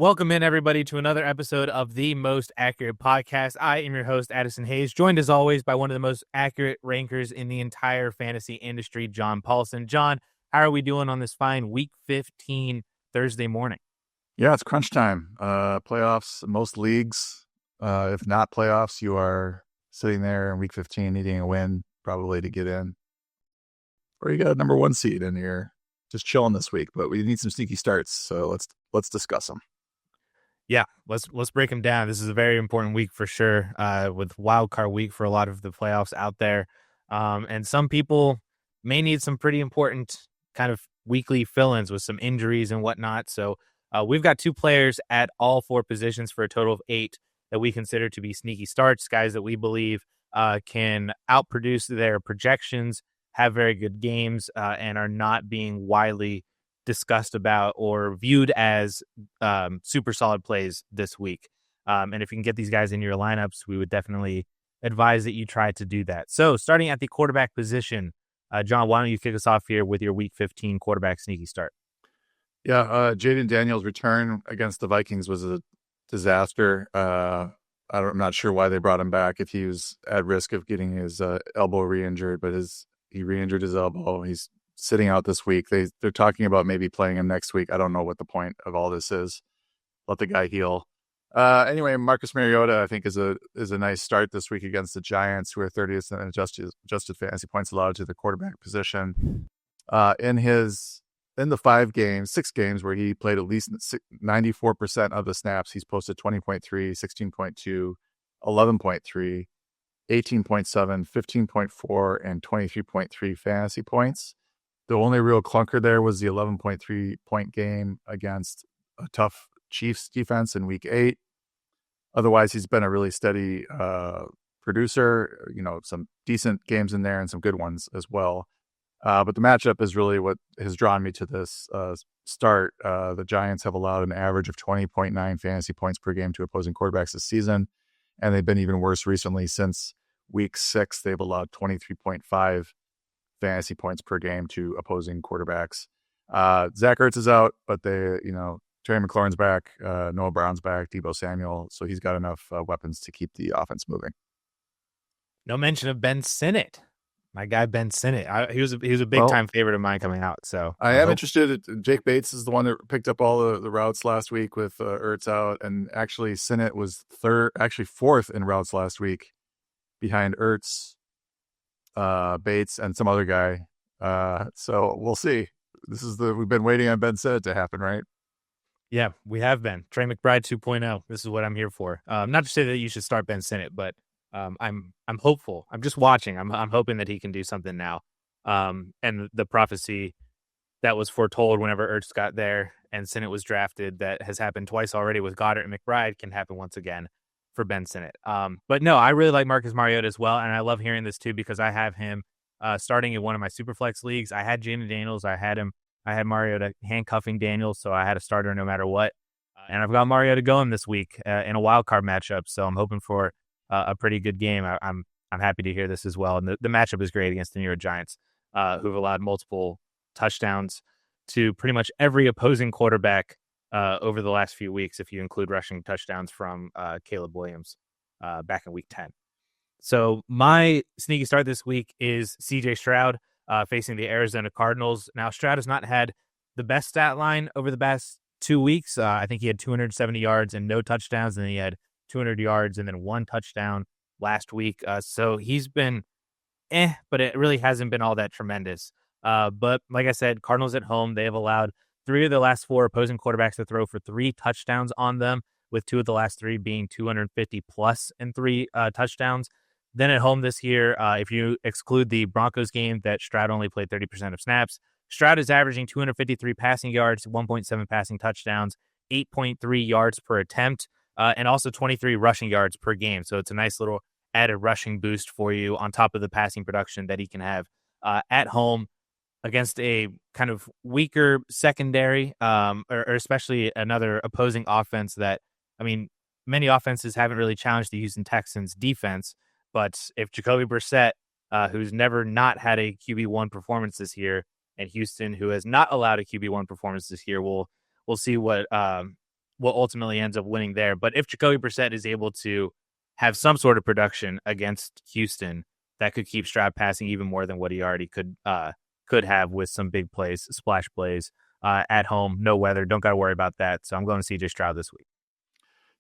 Welcome in, everybody, to another episode of the Most Accurate Podcast. I am your host, Addison Hayes, joined as always by one of the most accurate rankers in the entire fantasy industry, John Paulson. John, how are we doing on this fine Week 15 Thursday morning? Yeah, it's crunch time. Playoffs, most leagues, if not playoffs, you are sitting there in Week 15 needing a win, probably to get in. Or you got a number one seed and you're just chilling this week, but we need some sneaky starts, so let's discuss them. Yeah, let's break them down. This is a very important week for sure, with wild card week for a lot of the playoffs out there. And some people may need some pretty important kind of weekly fill-ins with some injuries and whatnot. So we've got two players at all four positions for a total of 8 that we consider to be sneaky starts, guys that we believe can outproduce their projections, have very good games, and are not being widely discussed about or viewed as super solid plays this week. And if you can get these guys in your lineups, we would definitely advise that you try to do that. So starting at the quarterback position, John, why don't you kick us off here with your Week 15 quarterback sneaky start? Yeah, Jaden Daniels' return against the Vikings was a disaster. I'm not sure why they brought him back if he was at risk of getting his elbow re-injured, but he re-injured his elbow. He's sitting out this week. They're talking about maybe playing him next week. I don't know what the point of all this is. Let the guy heal. Anyway, Marcus Mariota, I think, is a nice start this week against the Giants, who are 30th in adjusted fantasy points allowed to the quarterback position. In the 6 games where he played at least 94% of the snaps, he's posted 20.3, 16.2, 11.3, 18.7, 15.4, and 23.3 fantasy points. The only real clunker there was the 11.3 point game against a tough Chiefs defense in Week 8. Otherwise, he's been a really steady producer, some decent games in there and some good ones as well. But the matchup is really what has drawn me to this start. The Giants have allowed an average of 20.9 fantasy points per game to opposing quarterbacks this season, and they've been even worse recently. Since Week 6, they've allowed 23.5 fantasy points per game to opposing quarterbacks. Zach Ertz is out, but Terry McLaurin's back, Noah Brown's back, Deebo Samuel, so he's got enough weapons to keep the offense moving. No mention of Ben Sinnott. My guy Ben Sinnott. He was a big time favorite of mine coming out. So I am interested. Jake Bates is the one that picked up all the routes last week with Ertz out, and actually Sinnott was fourth in routes last week, behind Ertz, Bates, and some other guy. So we'll see. We've been waiting on Ben Sinnott to happen, right? Yeah, we have been. Trey McBride 2.0. This is what I'm here for. Not to say that you should start Ben Sinnott, but I'm hopeful. I'm just watching. I'm hoping that he can do something now. And the prophecy that was foretold whenever Ertz got there and Sinnott was drafted, that has happened twice already with Goddard and McBride, can happen once again for Ben Sinnott. But no, I really like Marcus Mariota as well, and I love hearing this too because I have him starting in one of my Superflex leagues. I had Jaden Daniels. I had Mariota handcuffing Daniels, so I had a starter no matter what. And I've got Mariota going this week in a wild card matchup, so I'm hoping for a pretty good game. I'm happy to hear this as well. And the matchup is great against the New York Giants, who've allowed multiple touchdowns to pretty much every opposing quarterback over the last few weeks, if you include rushing touchdowns from Caleb Williams back in Week 10. So my sneaky start this week is CJ Stroud facing the Arizona Cardinals. Now, Stroud has not had the best stat line over the past 2 weeks. I think he had 270 yards and no touchdowns, and then he had 200 yards and then 1 touchdown last week. So he's been but it really hasn't been all that tremendous. But like I said, Cardinals at home, they have allowed 3 of the last 4 opposing quarterbacks to throw for 3 touchdowns on them, with 2 of the last 3 being 250 plus and 3 touchdowns. Then at home this year, if you exclude the Broncos game that Stroud only played 30% of snaps, Stroud is averaging 253 passing yards, 1.7 passing touchdowns, 8.3 yards per attempt, and also 23 rushing yards per game. So it's a nice little added rushing boost for you on top of the passing production that he can have at home against a kind of weaker secondary, or especially another opposing offense that, many offenses haven't really challenged the Houston Texans defense. But if Jacoby Brissett, who's never not had a QB1 performance this year, and Houston, who has not allowed a QB1 performance this year, we'll see what what ultimately ends up winning there. But if Jacoby Brissett is able to have some sort of production against Houston, that could keep Stroud passing even more than what he already could have with some big plays, splash plays at home, no weather. Don't got to worry about that. So I'm going to CJ Stroud this week.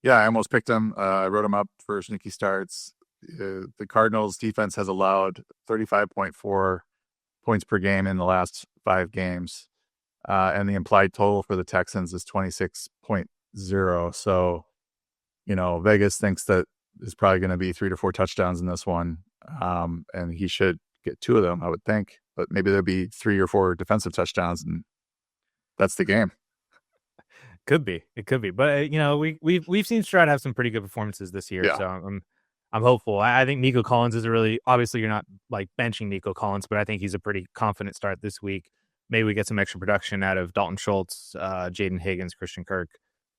Yeah, I almost picked him. I wrote him up for sneaky starts. The Cardinals defense has allowed 35.4 points per game in the last 5 games. And the implied total for the Texans is 26.0. So, Vegas thinks that there's probably going to be 3 to 4 touchdowns in this one. And he should get 2 of them, I would think. But maybe there'll be 3 or 4 defensive touchdowns, and that's the game. It could be, but we've seen Stroud have some pretty good performances this year, so I'm hopeful. I think Nico Collins is obviously you're not like benching Nico Collins, but I think he's a pretty confident start this week. Maybe we get some extra production out of Dalton Schultz, Jaden Higgins, Christian Kirk,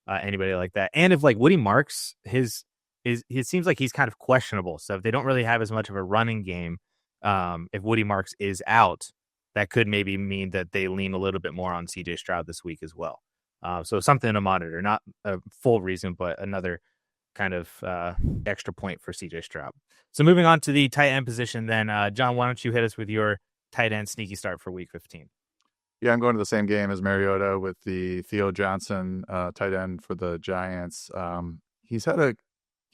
anybody like that. And if like Woody Marks, it seems like he's kind of questionable. So if they don't really have as much of a running game, if Woody Marks is out, that could maybe mean that they lean a little bit more on CJ Stroud this week as well. So something to monitor, not a full reason, but another kind of extra point for CJ Stroud. So moving on to the tight end position then, John, why don't you hit us with your tight end sneaky start for week 15? Yeah, I'm going to the same game as Mariota with the Theo Johnson tight end for the Giants. He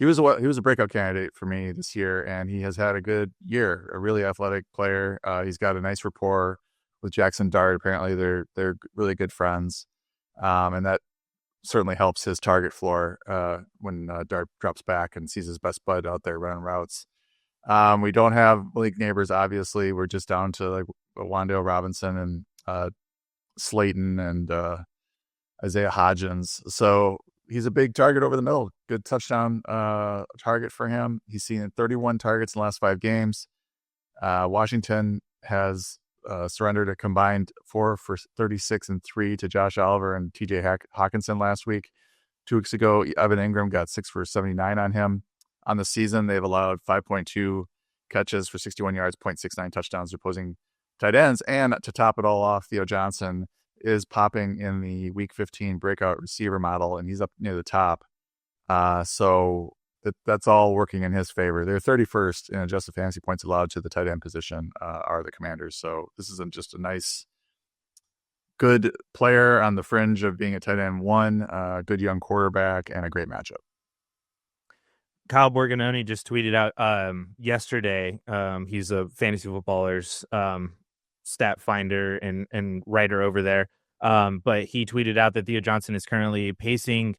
was a breakout candidate for me this year, and he has had a good year, a really athletic player. He's got a nice rapport with Jackson Dart. Apparently they're really good friends. And that certainly helps his target floor when Dart drops back and sees his best bud out there running routes. We don't have Malik Neighbors, obviously. We're just down to like Wan'Dale Robinson and Slayton and Isaiah Hodgins. So he's a big target over the middle. Good touchdown target for him. He's seen 31 targets in the last 5 games. Washington has surrendered a combined 4 for 36 and 3 to Josh Oliver and TJ Hawkinson last week. 2 weeks ago, Evan Ingram got 6 for 79 on him. On the season, they've allowed 5.2 catches for 61 yards, 0.69 touchdowns to opposing tight ends. And to top it all off, Theo Johnson is popping in the week 15 breakout receiver model, and he's up near the top. So that's all working in his favor. They're 31st in adjusted fantasy points allowed to the tight end position, are the Commanders. So this is just a nice, good player on the fringe of being a tight end 1, good young quarterback, and a great matchup. Kyle Borgononi just tweeted out yesterday. He's a Fantasy Footballers stat finder and writer over there. But he tweeted out that Theo Johnson is currently pacing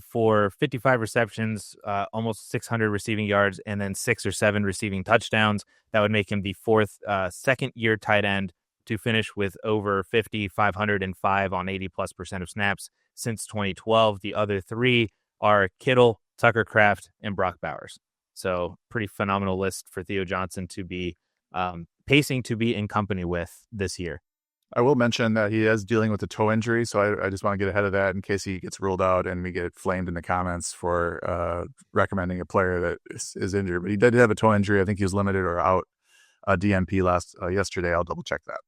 for 55 receptions, almost 600 receiving yards, and then 6 or 7 receiving touchdowns. That would make him the 4th second-year tight end to finish with over 505 on 80+% of snaps since 2012. The other 3 are Kittle, Tucker Kraft, and Brock Bowers. So pretty phenomenal list for Theo Johnson to be pacing to be in company with this year. I will mention that he is dealing with a toe injury, so I just want to get ahead of that in case he gets ruled out and we get flamed in the comments for recommending a player that is injured. But he did have a toe injury. I think he was limited or out DNP yesterday. I'll double check that.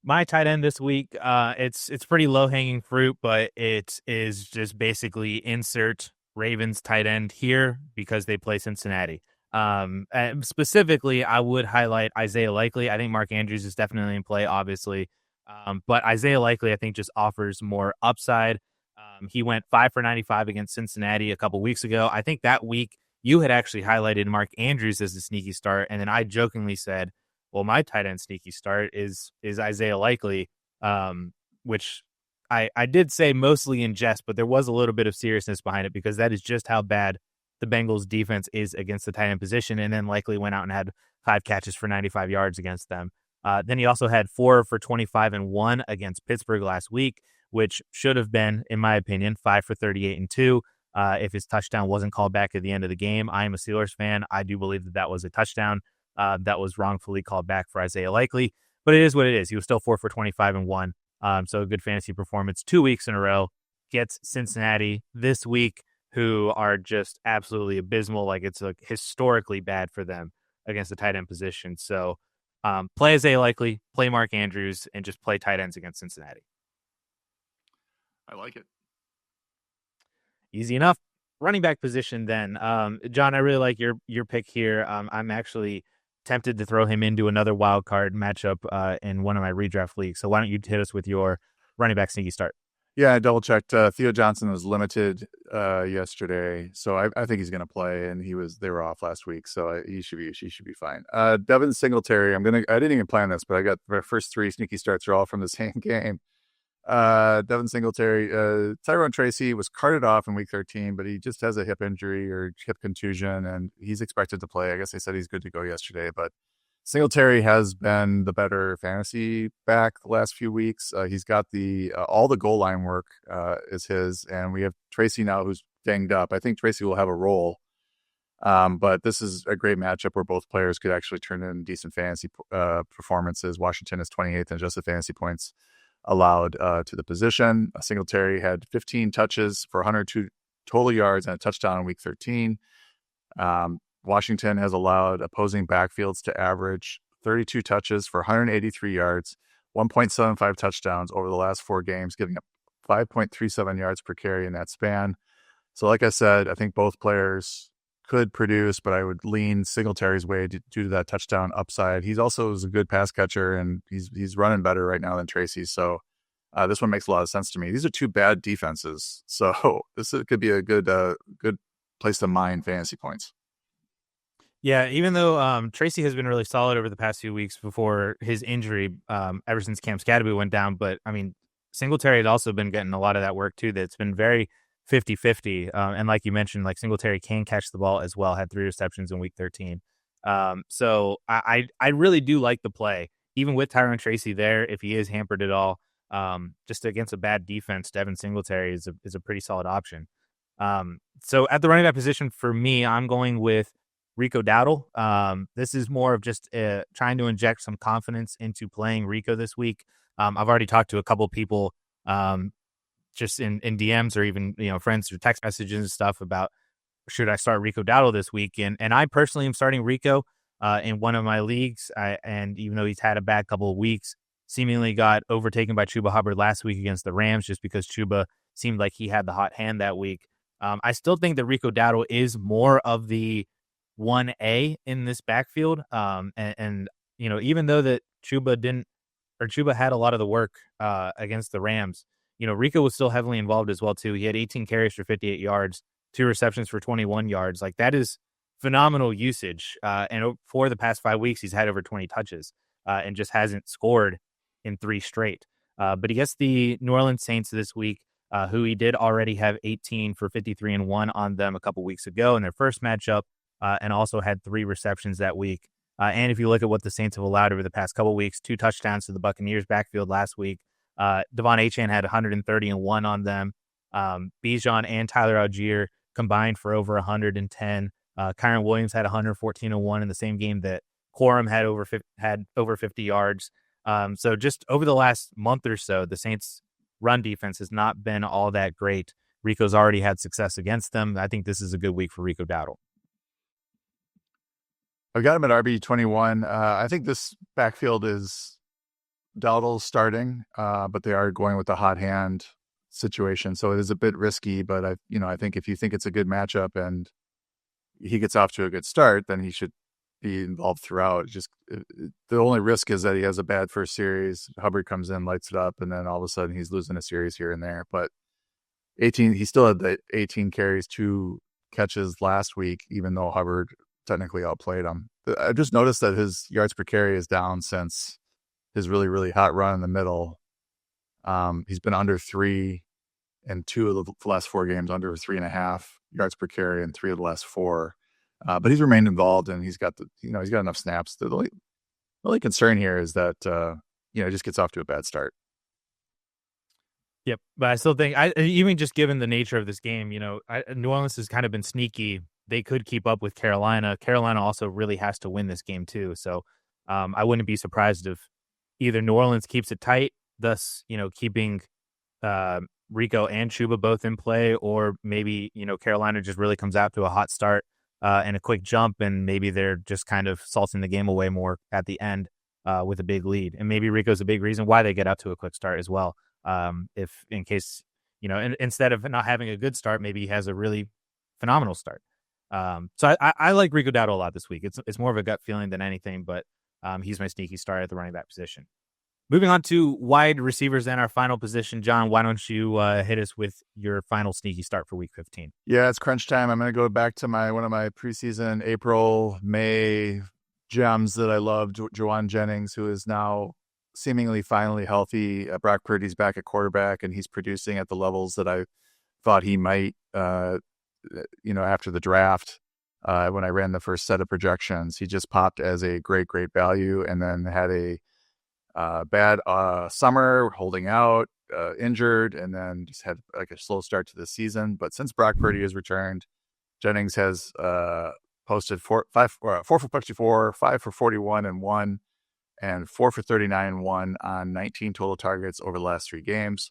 My tight end this week, it's pretty low hanging fruit, but it is just basically insert Ravens tight end here because they play Cincinnati. And specifically, I would highlight Isaiah Likely. I think Mark Andrews is definitely in play, obviously. But Isaiah Likely, I think, just offers more upside. He went 5 for 95 against Cincinnati a couple weeks ago. I think that week you had actually highlighted Mark Andrews as a sneaky start. And then I jokingly said, well, my tight end sneaky start is Isaiah Likely, which I did say mostly in jest, but there was a little bit of seriousness behind it because that is just how bad the Bengals defense is against the tight end position, and then Likely went out and had 5 catches for 95 yards against them. Then he also had 4 for 25 and 1 against Pittsburgh last week, which should have been, in my opinion, 5 for 38 and 2. If his touchdown wasn't called back at the end of the game, I am a Steelers fan. I do believe that was a touchdown that was wrongfully called back for Isaiah Likely, but it is what it is. He was still 4 for 25 and 1. So a good fantasy performance 2 weeks in a row. Gets Cincinnati this week, who are just absolutely abysmal. Like it's like historically bad for them against the tight end position. So play Isaiah Likely, play Mark Andrews, and just play tight ends against Cincinnati. I like it. Easy enough. Running back position then. John, I really like your pick here. I'm actually tempted to throw him into another wild card matchup in one of my redraft leagues. So why don't you hit us with your running back sneaky start? Yeah, I double checked. Theo Johnson was limited yesterday, so I think he's going to play. And they were off last week, so he should be fine. Devin Singletary, I didn't even plan this, but I got my first three sneaky starts are all from the same game. Devin Singletary, Tyrone Tracy was carted off in week 13, but he just has a hip injury or hip contusion, and he's expected to play. I guess they said he's good to go yesterday, but Singletary has been the better fantasy back the last few weeks. He's got all the goal line work is his, and we have Tracy now who's dinged up. I think Tracy will have a role, but this is a great matchup where both players could actually turn in decent fantasy performances. Washington is 28th in adjusted fantasy points allowed to the position. Singletary had 15 touches for 102 total yards and a touchdown in week 13. Washington has allowed opposing backfields to average 32 touches for 183 yards, 1.75 touchdowns over the last 4 games, giving up 5.37 yards per carry in that span. So like I said, I think both players could produce, but I would lean Singletary's way due to that touchdown upside. He's also is a good pass catcher, and he's running better right now than Tracy. So this one makes a lot of sense to me. These are 2 bad defenses, so could be a good place to mine fantasy points. Yeah, even though Tracy has been really solid over the past few weeks before his injury, ever since Cam Scadaboo went down. But, I mean, Singletary had also been getting a lot of that work, too. That's been very 50-50. And like you mentioned, like Singletary can catch the ball as well, had 3 receptions in week 13. So I really do like the play, even with Tyrone Tracy there, if he is hampered at all. Just against a bad defense, Devin Singletary is a pretty solid option. So at the running back position for me, I'm going with Rico Dowdle. This is more of just trying to inject some confidence into playing Rico this week. I've already talked to a couple people just in DMs or even friends through text messages and stuff about should I start Rico Dowdle this week, and I personally am starting Rico in one of my leagues. And even though he's had a bad couple of weeks, seemingly got overtaken by Chuba Hubbard last week against the Rams just because Chuba seemed like he had the hot hand that week. I still think that Rico Dowdle is more of the 1A in this backfield. And even though that Chuba had a lot of the work against the Rams, Rico was still heavily involved as well too. He had 18 carries for 58 yards, 2 receptions for 21 yards. Like, that is phenomenal usage. And for the past 5 weeks, he's had over 20 touches and just hasn't scored in 3 straight. But he gets the New Orleans Saints this week, who he did already have 18 for 53-1 on them a couple weeks ago in their first matchup. And also had 3 receptions that week. And if you look at what the Saints have allowed over the past couple weeks, 2 touchdowns to the Buccaneers backfield last week. Devon Achane had 130-1 on them. Bijan and Tyler Algier combined for over 110. Kyron Williams had 114-1 in the same game that Corum had over 50 yards. So just over the last month or so, the Saints' run defense has not been all that great. Rico's already had success against them. I think this is a good week for Rico Dowdle. I've got him at RB21. I think this backfield is Dowdle starting, but they are going with the hot hand situation. So it is a bit risky, but I think if you think it's a good matchup and he gets off to a good start, then he should be involved throughout. Just the only risk is that he has a bad first series. Hubbard comes in, lights it up, and then all of a sudden he's losing a series here and there. But he still had the 18 carries, 2 catches last week, even though Hubbard technically outplayed him. I just noticed that his yards per carry is down since his really, really hot run in the middle. He's been under 3 in 2 of the last 4 games, under 3.5 yards per carry in 3 of the last 4. But he's remained involved, and he's got enough snaps. The only concern here is that he just gets off to a bad start. Yep, but I still think, even just given the nature of this game, New Orleans has kind of been sneaky. They could keep up with Carolina. Carolina also really has to win this game too. So I wouldn't be surprised if either New Orleans keeps it tight, thus keeping Rico and Chuba both in play, or maybe Carolina just really comes out to a hot start and a quick jump, and maybe they're just kind of salting the game away more at the end with a big lead. And maybe Rico's a big reason why they get out to a quick start as well. If in case instead of not having a good start, maybe he has a really phenomenal start. So I like Rico Dowdle a lot this week. It's more of a gut feeling than anything, but he's my sneaky star at the running back position. Moving on to wide receivers and our final position. John, why don't you hit us with your final sneaky start for week 15? Yeah, it's crunch time. I'm going to go back to one of my preseason April, May gems that I loved, Jauan Jennings, who is now seemingly finally healthy. Brock Purdy's back at quarterback, and he's producing at the levels that I thought he might, after the draft. When I ran the first set of projections, he just popped as a great, great value, and then had a bad summer, holding out, injured, and then just had like a slow start to the season. But since Brock Purdy has returned, Jennings has posted 4 for 54, 5 for 41 and 1, and 4 for 39 and 1 on 19 total targets over the last 3 games.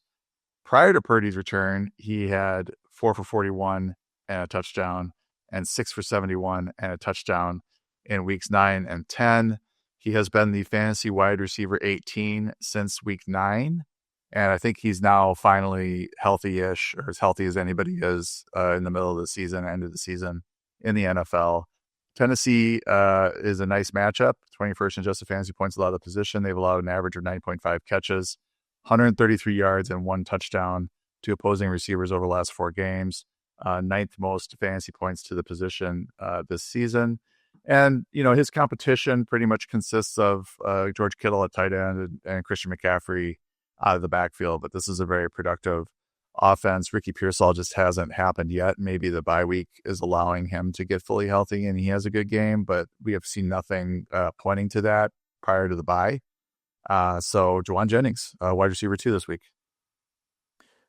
Prior to Purdy's return, he had 4 for 41 and a touchdown, and 6 for 71 and a touchdown in weeks 9 and 10. He has been the fantasy wide receiver 18 since week 9. And I think he's now finally healthy-ish, or as healthy as anybody is in the middle of the season, end of the season in the NFL. Tennessee is a nice matchup. 21st in adjusted fantasy points allowed the position. They've allowed an average of 9.5 catches, 133 yards, and 1 touchdown to opposing receivers over the last 4 games. 9th most fantasy points to the position this season. And, his competition pretty much consists of George Kittle at tight end and Christian McCaffrey out of the backfield. But this is a very productive offense. Ricky Pearsall just hasn't happened yet. Maybe the bye week is allowing him to get fully healthy and he has a good game, but we have seen nothing pointing to that prior to the bye. So Jauan Jennings, wide receiver 2 this week.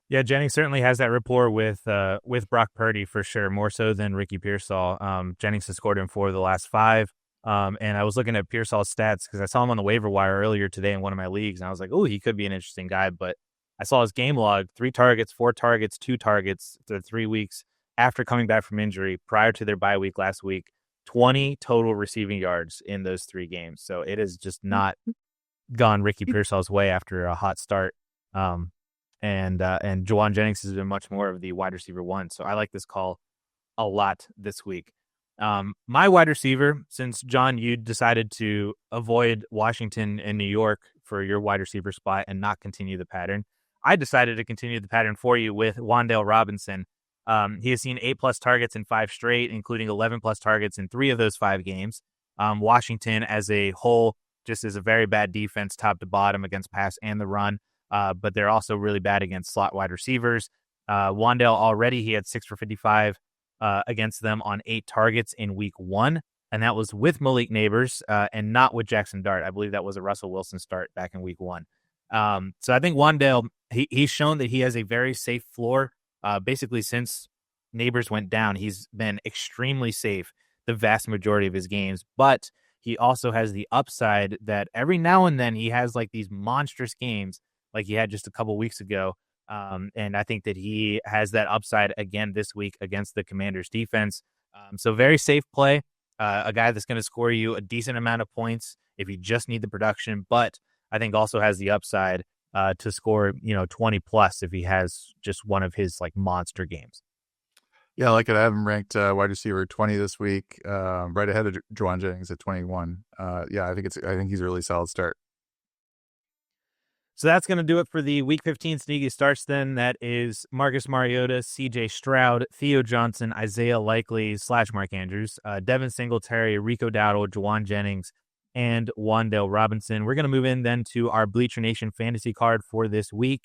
Yeah, Jennings certainly has that rapport with Brock Purdy for sure, more so than Ricky Pearsall. Jennings has scored in 4 of the last 5. And I was looking at Pearsall's stats because I saw him on the waiver wire earlier today in one of my leagues, and I was like, oh, he could be an interesting guy. But I saw his game log: 3 targets, 4 targets, 2 targets the 3 weeks after coming back from injury prior to their bye week last week. 20 total receiving yards in those 3 games. So it has just not gone Ricky Pearsall's way after a hot start. And Jauan Jennings has been much more of the wide receiver 1. So I like this call a lot this week. My wide receiver, since John, you decided to avoid Washington and New York for your wide receiver spot and not continue the pattern, I decided to continue the pattern for you with Wan'Dale Robinson. He has seen 8+ targets in 5 straight, including 11+ targets in 3 of those 5 games. Washington as a whole just is a very bad defense top to bottom against pass and the run. But they're also really bad against slot wide receivers. Wan'Dale already, he had 6 for 55 against them on 8 targets in week 1. And that was with Malik Neighbors and not with Jackson Dart. I believe that was a Russell Wilson start back in week 1. So I think Wan'Dale, he's shown that he has a very safe floor. Basically, since Neighbors went down, he's been extremely safe the vast majority of his games. But he also has the upside that every now and then he has like these monstrous games like he had just a couple weeks ago. And I think that he has that upside again this week against the Commanders defense. So very safe play, a guy that's going to score you a decent amount of points if you just need the production, but I think also has the upside to score, 20 plus if he has just one of his like monster games. Yeah, I like it. I have him ranked wide receiver 20 this week, right ahead of Jauan Jennings at 21. Yeah, I think he's a really solid start. So that's going to do it for the Week 15 sneaky starts then. That is Marcus Mariota, CJ Stroud, Theo Johnson, Isaiah Likely / Mark Andrews, Devin Singletary, Rico Dowdle, Jauan Jennings, and Wan'Dale Robinson. We're going to move in then to our Bleacher Nation fantasy card for this week.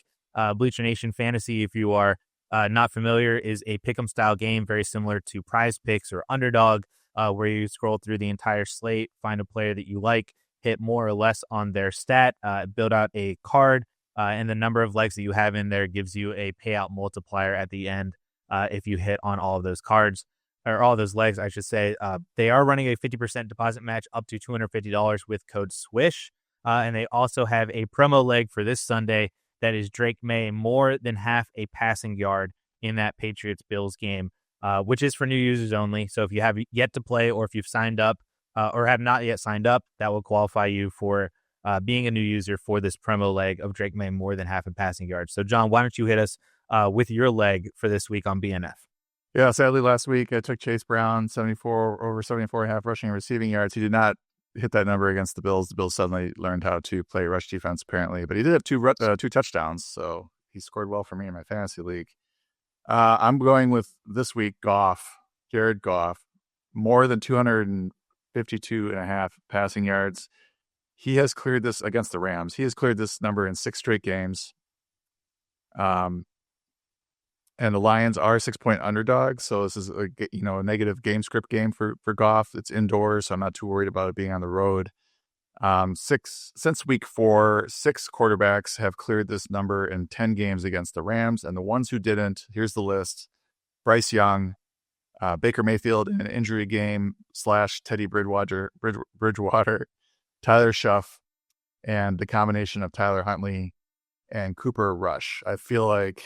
Bleacher Nation Fantasy, if you are not familiar, is a pick'em style game very similar to Prize Picks or Underdog, where you scroll through the entire slate, find a player that you like, hit more or less on their stat, build out a card, and the number of legs that you have in there gives you a payout multiplier at the end if you hit on all of those cards, or all those legs, I should say. They are running a 50% deposit match up to $250 with code SWISH, and they also have a promo leg for this Sunday that is Drake May more than half a passing yard in that Patriots-Bills game, which is for new users only. So if you have yet to play or if you've signed up, or have not yet signed up, that will qualify you for being a new user for this promo leg of Drake May more than half a passing yard. So, John, why don't you hit us with your leg for this week on BNF. Yeah, sadly, last week I took Chase Brown, 74.5 rushing and receiving yards. He did not hit that number against the Bills. The Bills suddenly learned how to play rush defense, apparently. But he did have two touchdowns, so he scored well for me in my fantasy league. I'm going with this week, Jared Goff, more than 252.5 passing yards. He has cleared this against the Rams. He has cleared this number in 6 straight games. And the Lions are 6-point underdogs, so this is a negative game script game for Goff. It's indoors, so I'm not too worried about it being on the road. Since week 4, 6 quarterbacks have cleared this number in 10 games against the Rams, and the ones who didn't, here's the list: Bryce Young, Baker Mayfield in an injury game / Teddy Bridgewater, Tyler Shuff, and the combination of Tyler Huntley and Cooper Rush. I feel like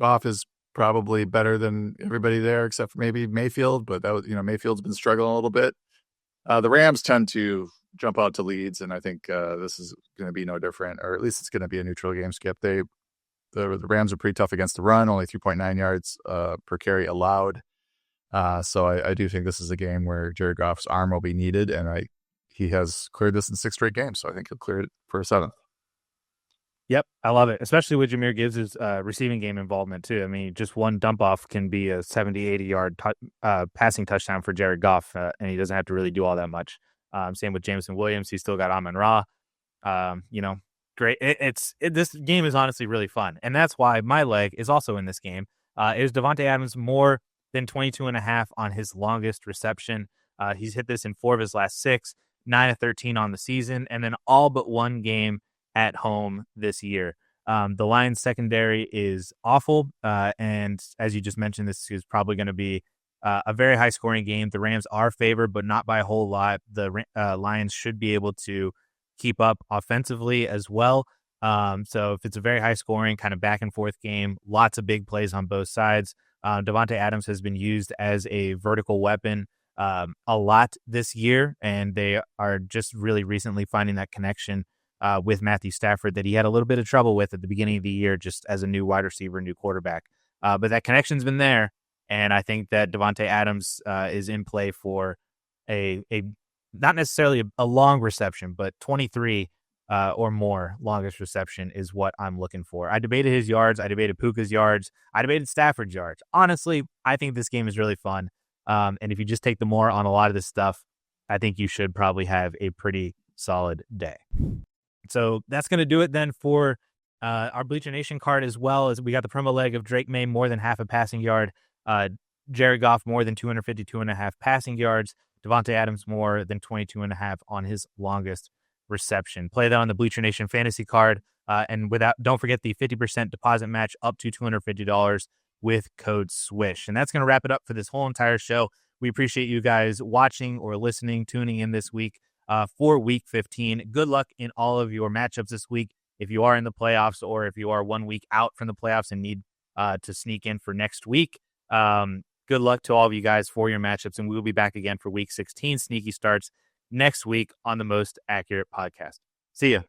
Goff is probably better than everybody there, except for maybe Mayfield, but that was, Mayfield's been struggling a little bit. The Rams tend to jump out to leads, and I think this is going to be no different, or at least it's going to be a neutral game skip. The Rams are pretty tough against the run, only 3.9 yards per carry allowed. So I do think this is a game where Jared Goff's arm will be needed, and he has cleared this in 6 straight games, so I think he'll clear it for a 7th. Yep, I love it, especially with Jahmyr Gibbs' receiving game involvement, too. I mean, just one dump-off can be a 70, 80-yard passing touchdown for Jared Goff, and he doesn't have to really do all that much. Same with Jameson Williams. He's still got Amon-Ra. Great. This game is honestly really fun, and that's why my leg is also in this game. It is Davante Adams more than 22.5 on his longest reception. He's hit this in 4 of his last 6, 9 of 13 on the season, and then all but one game at home this year. The Lions secondary is awful. And as you just mentioned, this is probably going to be a very high scoring game. The Rams are favored, but not by a whole lot. The Lions should be able to keep up offensively as well. So if it's a very high scoring kind of back and forth game, lots of big plays on both sides. Davante Adams has been used as a vertical weapon a lot this year, and they are just really recently finding that connection with Matthew Stafford that he had a little bit of trouble with at the beginning of the year, just as a new wide receiver, new quarterback. But that connection's been there, and I think that Davante Adams is in play for a not necessarily a long reception, but 23 or more longest reception is what I'm looking for. I debated his yards. I debated Puka's yards. I debated Stafford's yards. Honestly, I think this game is really fun. And if you just take the more on a lot of this stuff, I think you should probably have a pretty solid day. So that's going to do it then for our Bleacher Nation card, as well as we got the promo leg of Drake May more than half a passing yard, Jared Goff more than 252.5 passing yards, Davante Adams more than 22.5 on his longest reception. Play that on the Bleacher Nation fantasy card, and don't forget the 50% deposit match up to $250 with code SWISH. And that's going to wrap it up for this whole entire show. We appreciate you guys watching or listening, tuning in this week. For week 15. Good luck in all of your matchups this week. If you are in the playoffs, or if you are 1 week out from the playoffs and need to sneak in for next week, good luck to all of you guys for your matchups. And we will be back again for week 16. Sneaky starts next week on the Most Accurate Podcast. See ya.